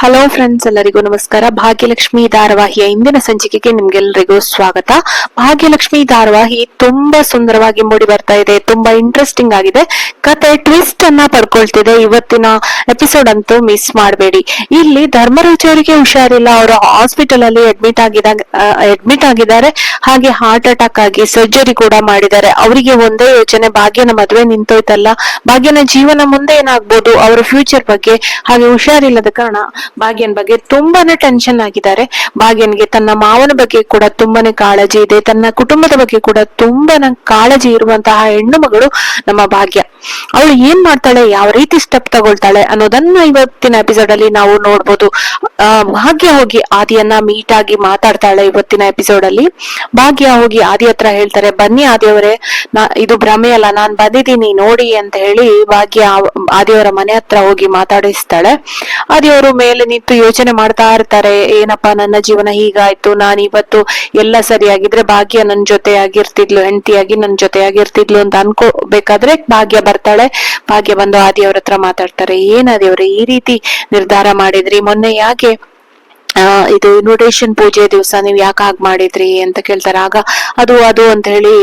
Hello friends, ಎಲ್ಲರಿಗೂ ನಮಸ್ಕಾರ. ಭಾಗ್ಯಲಕ್ಷ್ಮಿ ಧಾರಾವಾಹಿಯ ಇಂದಿನ ಸಂಚಿಕೆಗೆ ನಿಮ್ಗೆಲ್ಲರಿಗೂ ಸ್ವಾಗತ. ಭಾಗ್ಯಲಕ್ಷ್ಮಿ ಧಾರಾವಾಹಿ ತುಂಬಾ ಸುಂದರವಾಗಿ ಮೂಡಿ ಬರ್ತಾ ಇದೆ. ತುಂಬಾ ಇಂಟ್ರೆಸ್ಟಿಂಗ್ ಆಗಿದೆ. ಕತೆ ಟ್ವಿಸ್ಟ್ ಅನ್ನ ಪಡ್ಕೊಳ್ತಿದೆ. ಇವತ್ತಿನ ಎಪಿಸೋಡ್ ಅಂತೂ ಮಿಸ್ ಮಾಡಬೇಡಿ. ಇಲ್ಲಿ ಧರ್ಮರಾಜ್ ಅವರಿಗೆ ಹುಷಾರಿಲ್ಲ. ಅವರು ಹಾಸ್ಪಿಟಲ್ ಅಲ್ಲಿ ಅಡ್ಮಿಟ್ ಆಗಿದ್ದಾರೆ. ಹಾಗೆ ಹಾರ್ಟ್ ಅಟ್ಯಾಕ್ ಆಗಿ ಸರ್ಜರಿ ಕೂಡ ಮಾಡಿದ್ದಾರೆ. ಅವರಿಗೆ ಒಂದೇ ಯೋಚನೆ, ಭಾಗ್ಯನ ಮದುವೆ ನಿಂತೋಯ್ತಲ್ಲ, ಭಾಗ್ಯನ ಜೀವನ ಮುಂದೆ ಏನಾಗ್ಬೋದು, ಅವರ ಫ್ಯೂಚರ್ ಬಗ್ಗೆ. ಹಾಗೆ ಹುಷಾರಿಲ್ಲದ ಕಾರಣ ಭಾಗ್ಯನ್ ಬಗ್ಗೆ ತುಂಬಾನೇ ಟೆನ್ಷನ್ ಆಗಿದ್ದಾರೆ. ಭಾಗ್ಯನ್ಗೆ ತನ್ನ ಮಾವನ ಬಗ್ಗೆ ಕೂಡ ತುಂಬಾನೇ ಕಾಳಜಿ ಇದೆ. ತನ್ನ ಕುಟುಂಬದ ಬಗ್ಗೆ ಕೂಡ ತುಂಬಾನೇ ಕಾಳಜಿ ಇರುವಂತಹ ಹೆಣ್ಣು ಮಗಳು ನಮ್ಮ ಭಾಗ್ಯ. ಅವಳು ಏನ್ ಮಾಡ್ತಾಳೆ, ಯಾವ ರೀತಿ ಸ್ಟೆಪ್ ತಗೊಳ್ತಾಳೆ ಅನ್ನೋದನ್ನ ಇವತ್ತಿನ ಎಪಿಸೋಡ್ ಅಲ್ಲಿ ನಾವು ನೋಡ್ಬೋದು. ಭಾಗ್ಯ ಹೋಗಿ ಆದಿಯನ್ನ ಮೀಟ್ ಆಗಿ ಮಾತಾಡ್ತಾಳೆ. ಇವತ್ತಿನ ಎಪಿಸೋಡ್ ಅಲ್ಲಿ ಭಾಗ್ಯ ಹೋಗಿ ಆದಿ ಹತ್ರ ಹೇಳ್ತಾರೆ, ಬನ್ನಿ ಆದಿಯವರೇ, ಇದು ಭ್ರಮೆ ಅಲ್ಲ, ನಾನ್ ಬಂದಿದ್ದೀನಿ ನೋಡಿ ಅಂತ ಹೇಳಿ ಭಾಗ್ಯ ಆದಿಯವರ ಮನೆ ಹತ್ರ ಹೋಗಿ ಮಾತಾಡಿಸ್ತಾಳೆ. ಆದಿಯವರು ಮೇಲೆ ನಿಂತು ಯೋಚನೆ ಮಾಡ್ತಾ ಇರ್ತಾರೆ, ಏನಪ್ಪಾ ನನ್ನ ಜೀವನ ಹೀಗಾಯ್ತು, ನಾನು ಇವತ್ತು ಎಲ್ಲ ಸರಿಯಾಗಿದ್ರೆ ಭಾಗ್ಯ ನನ್ ಜೊತೆ ಆಗಿರ್ತಿದ್ಲು, ಹೆಂಡತಿಯಾಗಿ ನನ್ ಜೊತೆ ಆಗಿರ್ತಿದ್ಲು ಅಂತ ಅನ್ಕೋಬೇಕಾದ್ರೆ ಭಾಗ್ಯ ಬರ್ತಾಳೆ. ಭಾಗ್ಯ ಬಂದು ಆದಿಯವ್ರ ಹತ್ರ ಮಾತಾಡ್ತಾರೆ, ಏನ್ ಆದಿಯವ್ರೆ ಈ ರೀತಿ ನಿರ್ಧಾರ ಮಾಡಿದ್ರಿ, ಮೊನ್ನೆ ಯಾಕೆ ಇದು ಇನ್ವಿಟೇಷನ್ ಪೂಜೆ ದಿವಸ ನೀವ್ ಯಾಕೆ ಹಾಗೆ ಮಾಡಿದ್ರಿ ಅಂತ ಕೇಳ್ತಾರೆ. ಆಗ ಅದು ಅಂತ ಹೇಳಿ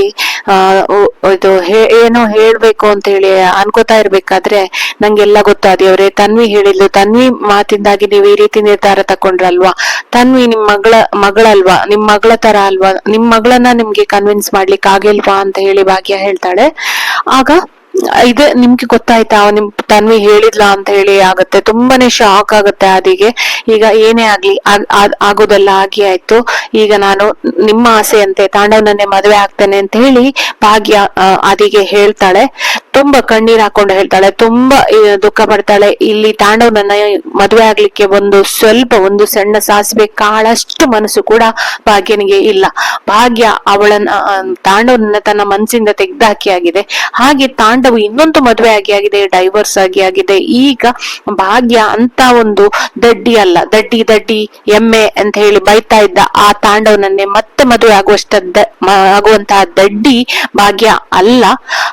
ಇದು ಏನೋ ಹೇಳ್ಬೇಕು ಅಂತ ಹೇಳಿ ಅನ್ಕೋತಾ ಇರ್ಬೇಕಾದ್ರೆ, ನಂಗೆಲ್ಲ ಗೊತ್ತಾದಿಯವ್ರೆ, ತನ್ವಿ ಹೇಳಿದ್ಲು, ತನ್ವಿ ಮಾತಿಂದಾಗಿ ನೀವು ಈ ರೀತಿ ನಿರ್ಧಾರ ತಕೊಂಡ್ರಲ್ವಾ, ತನ್ವಿ ನಿಮ್ ಮಗಳಲ್ವಾ, ನಿಮ್ ಮಗಳ ತರ ಅಲ್ವಾ, ನಿಮ್ ಮಗಳನ್ನ ನಿಮ್ಗೆ ಕನ್ವಿನ್ಸ್ ಮಾಡ್ಲಿಕ್ಕೆ ಆಗಿಲ್ವಾ ಅಂತ ಹೇಳಿ ಭಾಗ್ಯ ಹೇಳ್ತಾಳೆ. ಆಗ ಇದು ನಿಮ್ಗೆ ಗೊತ್ತಾಯ್ತಾ, ನಿಮ್ ತನ್ವಿ ಹೇಳಿದ್ಲಾ ಅಂತ ಹೇಳಿ ಆಗತ್ತೆ. ತುಂಬಾನೇ ಶಾಕ್ ಆಗುತ್ತೆ ಆದಿಗೆ. ಈಗ ಏನೇ ಆಗ್ಲಿ ಆಗೋದೆಲ್ಲ ಆಗಿ ಆಯ್ತು, ಈಗ ನಾನು ನಿಮ್ಮ ಆಸೆಯಂತೆ ತಾಂಡವನನ್ನೇ ಮದುವೆ ಆಗ್ತೇನೆ ಅಂತ ಹೇಳಿ ಭಾಗ್ಯ ಆದಿಗೆ ಹೇಳ್ತಾಳೆ. ತುಂಬಾ ಕಣ್ಣೀರ್ ಹಾಕೊಂಡು ಹೇಳ್ತಾಳೆ, ತುಂಬಾ ದುಃಖ ಪಡ್ತಾಳೆ. ಇಲ್ಲಿ ತಾಂಡವನನ್ನ ಮದುವೆ ಆಗ್ಲಿಕ್ಕೆ ಒಂದು ಸಣ್ಣ ಸಾಸಿವೆ ಕಾಳಷ್ಟು ಮನಸ್ಸು ಕೂಡ ಭಾಗ್ಯನಿಗೆ ಇಲ್ಲ. ಭಾಗ್ಯ ಅವಳನ್ನ ತಾಂಡವನನ್ನ ತನ್ನ ಮನಸ್ಸಿಂದ ತೆಗ್ದಾಕಿ ಆಗಿದೆ. ಹಾಗೆ ತಾಂಡವ ಇನ್ನೊಂದು ಮದುವೆ ಆಗಿದೆ, ಡೈವರ್ಸ್ ಆಗಿದೆ. ಈಗ ಭಾಗ್ಯ ಅಂತ ಒಂದು ದಡ್ಡಿ ಅಲ್ಲ, ದಡ್ಡಿ ಎಮ್ಮೆ ಅಂತ ಹೇಳಿ ಬೈತಾ ಇದ್ದ ಆ ತಾಂಡವನನ್ನೇ ಮತ್ತೆ ಮದುವೆ ಆಗುವಂತಹ ದಡ್ಡಿ ಭಾಗ್ಯ ಅಲ್ಲ.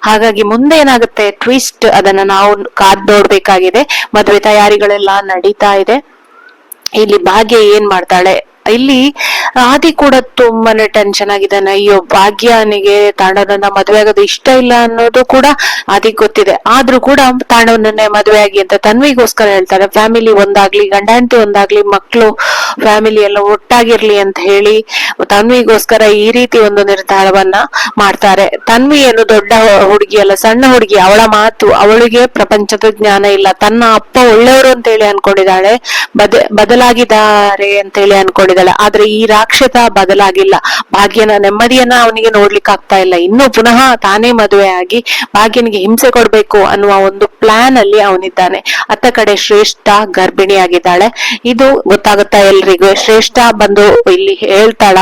ಹಾಗಾಗಿ ಮುಂದೆ ಏನಾಗುತ್ತೆ ಟ್ವಿಸ್ಟ್, ಅದನ್ನ ನಾವು ಕಾದ್ ನೋಡ್ಬೇಕಾಗಿದೆ. ಮದುವೆ ತಯಾರಿಗಳೆಲ್ಲ ನಡೀತಾ ಇದೆ. ಇಲ್ಲಿ ಭಾಗ್ಯ ಏನ್ ಮಾಡ್ತಾಳೆ, ಇಲ್ಲಿ ಆದಿ ಕೂಡ ತುಂಬಾನೇ ಟೆನ್ಷನ್ ಆಗಿದ್ದಾನೆ. ಅಯ್ಯೋ, ಭಾಗ್ಯನಿಗೆ ತಾಂಡವನನ್ನ ಮದುವೆ ಆಗೋದು ಇಷ್ಟ ಇಲ್ಲ ಅನ್ನೋದು ಕೂಡ ಆದಿಗ್ ಗೊತ್ತಿದೆ. ಆದ್ರೂ ಕೂಡ ತಾಂಡವನನ್ನೇ ಮದುವೆ ಆಗಿ ಅಂತ ತನ್ವಿಗೋಸ್ಕರ ಹೇಳ್ತಾರೆ. ಫ್ಯಾಮಿಲಿ ಒಂದಾಗ್ಲಿ, ಗಂಡ ಹೆಂಡತಿ ಒಂದಾಗ್ಲಿ, ಮಕ್ಕಳು ಫ್ಯಾಮಿಲಿ ಎಲ್ಲ ಒಟ್ಟಾಗಿರ್ಲಿ ಅಂತ ಹೇಳಿ ತನ್ವಿಗೋಸ್ಕರ ಈ ರೀತಿ ಒಂದು ನಿರ್ಧಾರವನ್ನ ಮಾಡ್ತಾರೆ. ತನ್ವಿ ಏನು ದೊಡ್ಡ ಹುಡುಗಿ ಅಲ್ಲ, ಸಣ್ಣ ಹುಡುಗಿ. ಅವಳ ಮಾತು, ಅವಳಿಗೆ ಪ್ರಪಂಚದ ಜ್ಞಾನ ಇಲ್ಲ. ತನ್ನ ಅಪ್ಪ ಒಳ್ಳೆಯವರು ಅಂತ ಹೇಳಿ ಅನ್ಕೊಂಡಿದ್ದಾಳೆ, ಬದಲಾಗಿದ್ದಾರೆ ಅಂತ ಹೇಳಿ ಅನ್ಕೊಂಡಿದ್ದಾಳೆ. ಆದ್ರೆ ಈ ರಾಕ್ಷಸ ಬದಲಾಗಿಲ್ಲ. ಭಾಗ್ಯನ ನೆಮ್ಮದಿಯನ್ನ ಅವನಿಗೆ ನೋಡ್ಲಿಕ್ಕೆ ಆಗ್ತಾ ಇಲ್ಲ. ಇನ್ನು ಪುನಃ ತಾನೇ ಮದುವೆ ಆಗಿ ಭಾಗ್ಯನಿಗೆ ಹಿಂಸೆ ಕೊಡ್ಬೇಕು ಅನ್ನುವ ಒಂದು ಪ್ಲಾನ್ ಅಲ್ಲಿ ಅವನಿದ್ದಾನೆ. ಅತ್ತ ಕಡೆ ಶ್ರೇಷ್ಠ ಗರ್ಭಿಣಿಯಾಗಿದ್ದಾಳೆ. ಇದು ಗೊತ್ತಾಗುತ್ತಾ ಎಲ್ರಿಗೂ. ಶ್ರೇಷ್ಠ ಬಂದು ಇಲ್ಲಿ ಹೇಳ್ತಾಳ,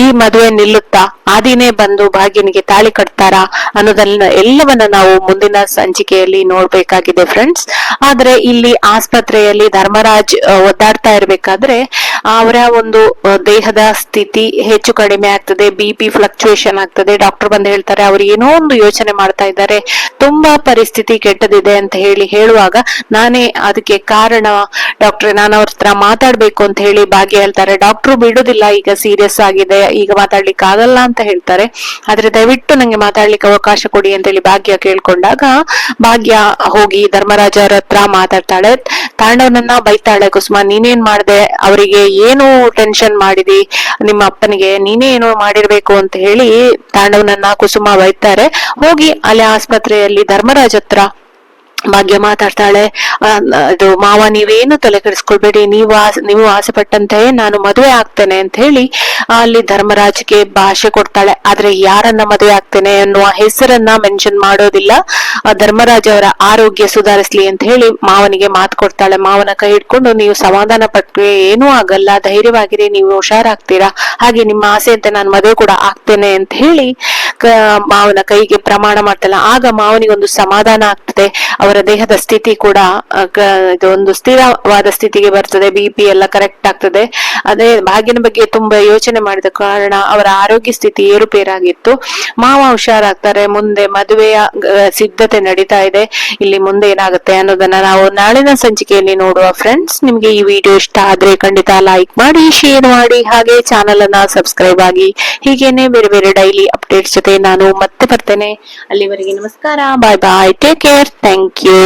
ಈ ಮದುವೆ ನಿಲ್ಲುತ್ತಾ, ಆದಿನೇ ಬಂದು ಭಾಗ್ಯನಿಗೆ ತಾಳಿ ಕಟ್ತಾರ ಅನ್ನೋದನ್ನ ಎಲ್ಲವನ್ನ ನಾವು ಮುಂದಿನ ಸಂಚಿಕೆಯಲ್ಲಿ ನೋಡ್ಬೇಕಾಗಿದೆ ಫ್ರೆಂಡ್ಸ್. ಆದ್ರೆ ಇಲ್ಲಿ ಆಸ್ಪತ್ರೆಯಲ್ಲಿ ಧರ್ಮರಾಜ್ ಒದ್ದಾಡ್ತಾ ಇರ್ಬೇಕಾದ್ರೆ ಅವರ ಒಂದು ದೇಹದ ಸ್ಥಿತಿ ಹೆಚ್ಚು ಕಡಿಮೆ ಆಗ್ತದೆ, BP ಫ್ಲಕ್ಚುಯೇಷನ್ ಆಗ್ತದೆ. ಡಾಕ್ಟರ್ ಬಂದು ಹೇಳ್ತಾರೆ, ಅವ್ರು ಏನೋ ಒಂದು ಯೋಚನೆ ಮಾಡ್ತಾ ಇದ್ದಾರೆ, ತುಂಬಾ ಪರಿಸ್ಥಿತಿ ಕೆಟ್ಟದಿದೆ ಅಂತ ಹೇಳುವಾಗ, ನಾನೇ ಅದಕ್ಕೆ ಕಾರಣ ಡಾಕ್ಟ್ರೆ, ನಾನು ಅವ್ರ ಹತ್ರ ಮಾತಾಡ್ಬೇಕು ಅಂತ ಹೇಳಿ ಭಾಗ್ಯ ಹೇಳ್ತಾರೆ. ಡಾಕ್ಟ್ರು ಬಿಡುದಿಲ್ಲ, ಈಗ ಸೀರಿಯಸ್ ಆಗಿದೆ, ಈಗ ಮಾತಾಡ್ಲಿಕ್ಕೆ ಆಗಲ್ಲ ಅಂತ ಹೇಳ್ತಾರೆ. ಆದ್ರೆ ದಯವಿಟ್ಟು ನಂಗೆ ಮಾತಾಡ್ಲಿಕ್ಕೆ ಅವಕಾಶ ಕೊಡಿ ಅಂತ ಹೇಳಿ ಭಾಗ್ಯ ಕೇಳ್ಕೊಂಡಾಗ ಭಾಗ್ಯ ಹೋಗಿ ಧರ್ಮರಾಜ ಅವ್ರ ಹತ್ರ ಮಾತಾಡ್ತಾಳೆ. ತಾಂಡವನನ್ನ ಬೈತಾಳೆ, ಕುಸುಮ ನೀನೇನ್ ಮಾಡ್ದೆ, ಅವರಿಗೆ ಏನು ಟೆನ್ಷನ್ ಮಾಡಿದಿ, ನಿಮ್ಮ ಅಪ್ಪನಿಗೆ ನೀನೇ ಏನೋ ಮಾಡಿರ್ಬೇಕು ಅಂತ ಹೇಳಿ ತಾಂಡವನನ್ನ ಕುಸುಮ ಬೈತಾರೆ. ಹೋಗಿ ಅಲ್ಲಿ ಆಸ್ಪತ್ರೆಯಲ್ಲಿ ಧರ್ಮರಾಜ್ ಹತ್ರ ಭಾಗ್ಯ ಮಾತಾಡ್ತಾಳೆ. ಇದು ಮಾವ, ನೀವೇನು ತಲೆ ಕೆಡಿಸ್ಕೊಳ್ಬೇಡಿ, ನೀವು ಆಸೆ ಪಟ್ಟಂತೆ ನಾನು ಮದುವೆ ಆಗ್ತೇನೆ ಅಂತ ಹೇಳಿ ಅಲ್ಲಿ ಧರ್ಮರಾಜ್ಗೆ ಭಾಷೆ ಕೊಡ್ತಾಳೆ. ಆದ್ರೆ ಯಾರನ್ನ ಮದುವೆ ಆಗ್ತೇನೆ ಅನ್ನುವ ಹೆಸರನ್ನ ಮೆನ್ಷನ್ ಮಾಡೋದಿಲ್ಲ. ಧರ್ಮರಾಜ್ ಅವರ ಆರೋಗ್ಯ ಸುಧಾರಿಸ್ಲಿ ಅಂತ ಹೇಳಿ ಮಾವನಿಗೆ ಮಾತು ಕೊಡ್ತಾಳೆ. ಮಾವನ ಕೈ ಹಿಡ್ಕೊಂಡು, ನೀವು ಸಮಾಧಾನ ಪಟ್ರೆ ಏನೂ ಆಗಲ್ಲ, ಧೈರ್ಯವಾಗಿರಿ, ನೀವು ಹುಷಾರಾಗ್ತೀರಾ, ಹಾಗೆ ನಿಮ್ಮ ಆಸೆ ಅಂತ ನಾನು ಮದುವೆ ಕೂಡ ಆಗ್ತೇನೆ ಅಂತ ಹೇಳಿ ಮಾವನ ಕೈಗೆ ಪ್ರಮಾಣ ಮಾಡ್ತಲ್ಲ, ಆಗ ಮಾವನಿಗೆ ಒಂದು ಸಮಾಧಾನ ಆಗ್ತದೆ. ಅವರ ದೇಹದ ಸ್ಥಿತಿ ಕೂಡ ಇದು ಒಂದು ಸ್ಥಿರವಾದ ಸ್ಥಿತಿಗೆ ಬರ್ತದೆ, BP ಎಲ್ಲ ಕರೆಕ್ಟ್ ಆಗ್ತದೆ. ಅದೇ ಭಾಗ್ಯನ ಬಗ್ಗೆ ತುಂಬಾ ಯೋಚನೆ ಮಾಡಿದ ಕಾರಣ ಅವರ ಆರೋಗ್ಯ ಸ್ಥಿತಿ ಏರುಪೇರಾಗಿತ್ತು. ಮಾವ ಹುಷಾರಾಗ್ತಾರೆ. ಮುಂದೆ ಮದುವೆಯ ಸಿದ್ಧತೆ ನಡೀತಾ ಇದೆ. ಇಲ್ಲಿ ಮುಂದೆ ಏನಾಗುತ್ತೆ ಅನ್ನೋದನ್ನ ನಾವು ನಾಳಿನ ಸಂಚಿಕೆಯಲ್ಲಿ ನೋಡುವ. ಫ್ರೆಂಡ್ಸ್, ನಿಮ್ಗೆ ಈ ವಿಡಿಯೋ ಇಷ್ಟ ಆದ್ರೆ ಖಂಡಿತ ಲೈಕ್ ಮಾಡಿ, ಶೇರ್ ಮಾಡಿ, ಹಾಗೆ ಚಾನಲ್ ಅನ್ನ ಸಬ್ಸ್ಕ್ರೈಬ್ ಆಗಿ. ಹೀಗೇನೆ ಬೇರೆ ಬೇರೆ ಡೈಲಿ ಅಪ್ಡೇಟ್ಸ್ ಜೊತೆ ನಾನು ಮತ್ತೆ ಬರ್ತೇನೆ. ಅಲ್ಲಿವರೆಗೆ ನಮಸ್ಕಾರ, ಬಾಯ್ ಬಾಯ್, ಟೇಕ್ ಕೇರ್, ಥ್ಯಾಂಕ್ ಯು.